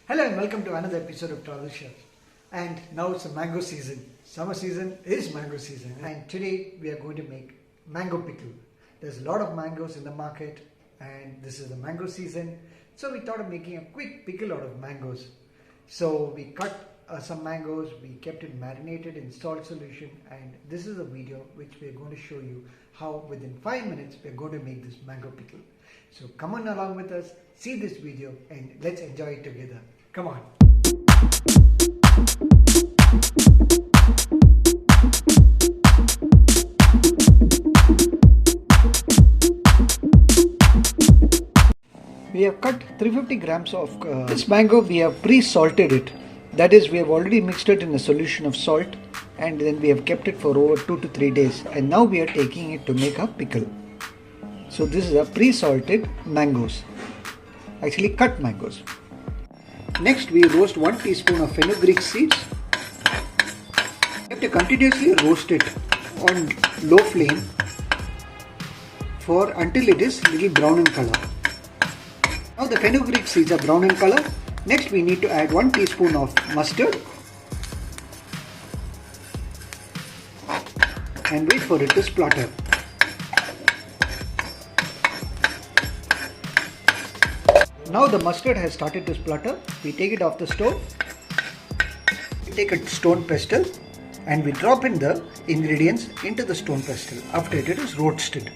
Hello and welcome to another episode of Travel Chef. And now it's a mango season. Summer season is mango season. And today we are going to make mango pickle. There's a lot of mangoes in the market and this is the mango season. So we thought of making a quick pickle out of mangoes. So we cut some mangoes, we kept it marinated in salt solution, and this is a video which we are going to show you how within 5 minutes we are going to make this mango pickle. So come on along with us, see this video and let's enjoy it together. Come on. We have cut 350 grams of this mango. We have pre-salted it. That is, we have already mixed it in a solution of salt and then we have kept it for over 2 to 3 days. And now we are taking it to make a pickle. So this is a pre-salted mangoes. Actually cut mangoes. Next we roast 1 teaspoon of fenugreek seeds. We have to continuously roast it on low flame until it is little brown in color. Now the fenugreek seeds are brown in color. Next we need to add 1 teaspoon of mustard and wait for it to splutter. Now the mustard has started to splutter. We take it off the stove. We take a stone pestle and we drop in the ingredients into the stone pestle after it is roasted.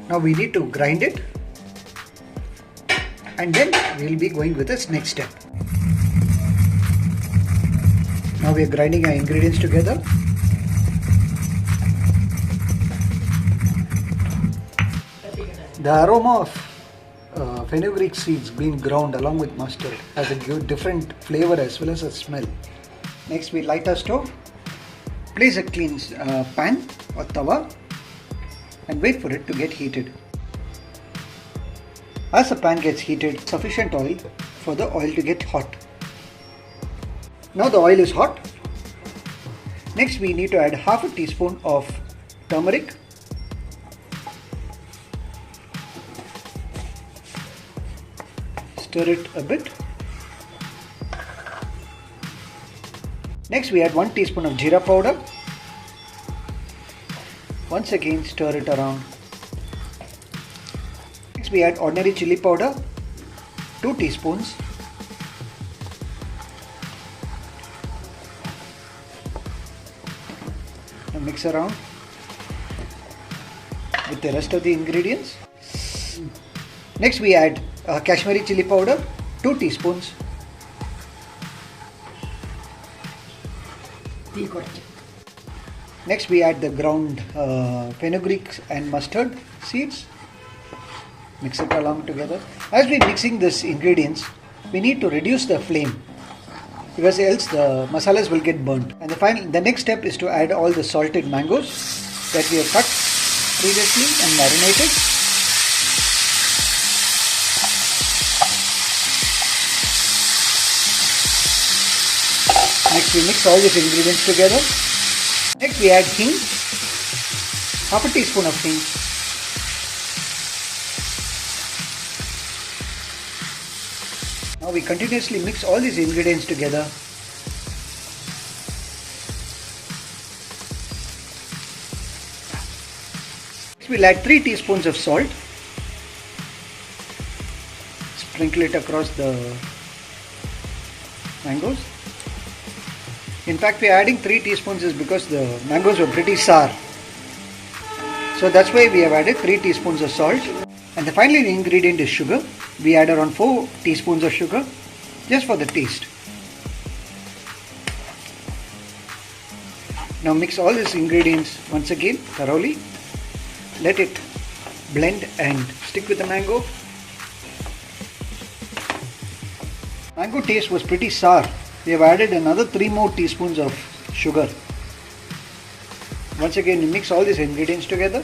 Now we need to grind it and then we will be going with this next step. Now we are grinding our ingredients together. The aroma of fenugreek seeds being ground along with mustard has a different flavor as well as a smell. Next we light our stove, place a clean pan or tawa and wait for it to get heated. As the pan gets heated, sufficient oil for the oil to get hot. Now the oil is hot. Next we need to add half a teaspoon of turmeric. Stir it a bit. Next we add 1 teaspoon of jeera powder. Once again stir it around. Next we add ordinary chili powder, 2 teaspoons. Now mix around with the rest of the ingredients. Next we add Kashmiri chili powder, 2 teaspoons. Next we add the ground fenugreek and mustard seeds. Mix it along together. As we are mixing these ingredients, we need to reduce the flame because else the masalas will get burnt. And the next step is to add all the salted mangoes that we have cut previously and marinated. Next we mix all these ingredients together. Next we add hing, half a teaspoon of hing. Now we continuously mix all these ingredients together. Next we'll add 3 teaspoons of salt. Sprinkle it across the mangoes. In fact, we are adding 3 teaspoons is because the mangoes were pretty sour. So that's why we have added 3 teaspoons of salt. And the final ingredient is sugar. We add around 4 teaspoons of sugar just for the taste. Now mix all these ingredients once again thoroughly. Let it blend and stick with the mango. Mango taste was pretty sour. We have added another 3 more teaspoons of sugar. Once again, we mix all these ingredients together.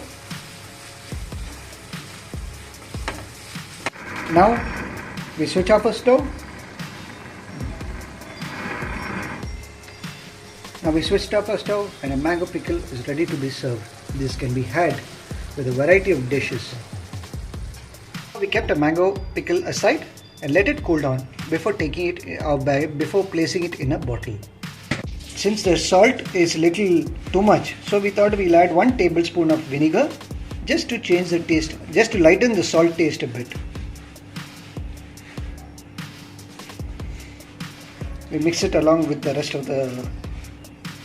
Now we switch off our stove. Now we switched off our stove and a mango pickle is ready to be served. This can be had with a variety of dishes. We kept a mango pickle aside and let it cool down before taking it out before placing it in a bottle. Since the salt is little too much, so we thought we'll add 1 tablespoon of vinegar just to change the taste, just to lighten the salt taste a bit. We mix it along with the rest of the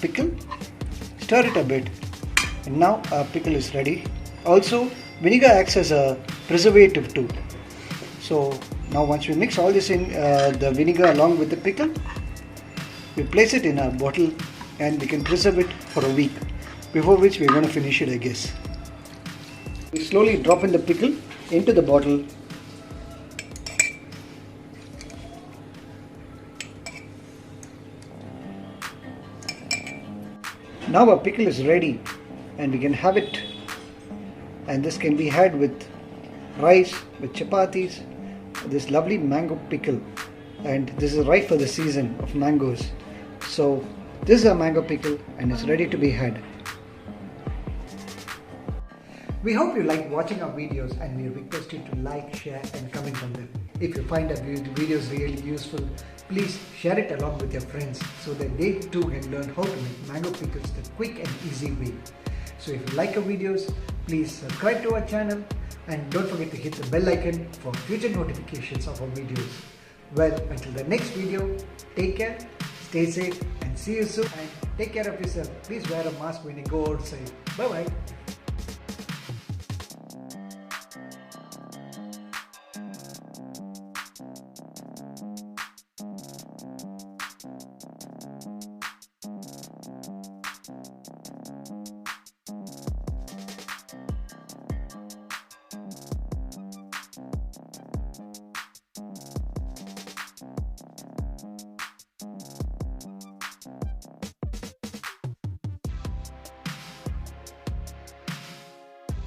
pickle, stir it a bit, and now our pickle is ready. Also, vinegar acts as a preservative too. So now once we mix all this in, the vinegar along with the pickle, we place it in a bottle and we can preserve it for a week, before which we're going to finish it, I guess. We slowly drop in the pickle into the bottle. Now our pickle is ready and we can have it, and this can be had with rice, with chapatis, this lovely mango pickle, and this is right for the season of mangoes. So this is a mango pickle and it's ready to be had. We hope you like watching our videos, and we request you to like, share and comment on them. If you find our videos really useful, please share it along with your friends so that they too can learn how to make mango pickles the quick and easy way. So if you like our videos, please subscribe to our channel and don't forget to hit the bell icon for future notifications of our videos. Well, until the next video, take care, stay safe and see you soon, and take care of yourself. Please wear a mask when you go outside. Bye bye.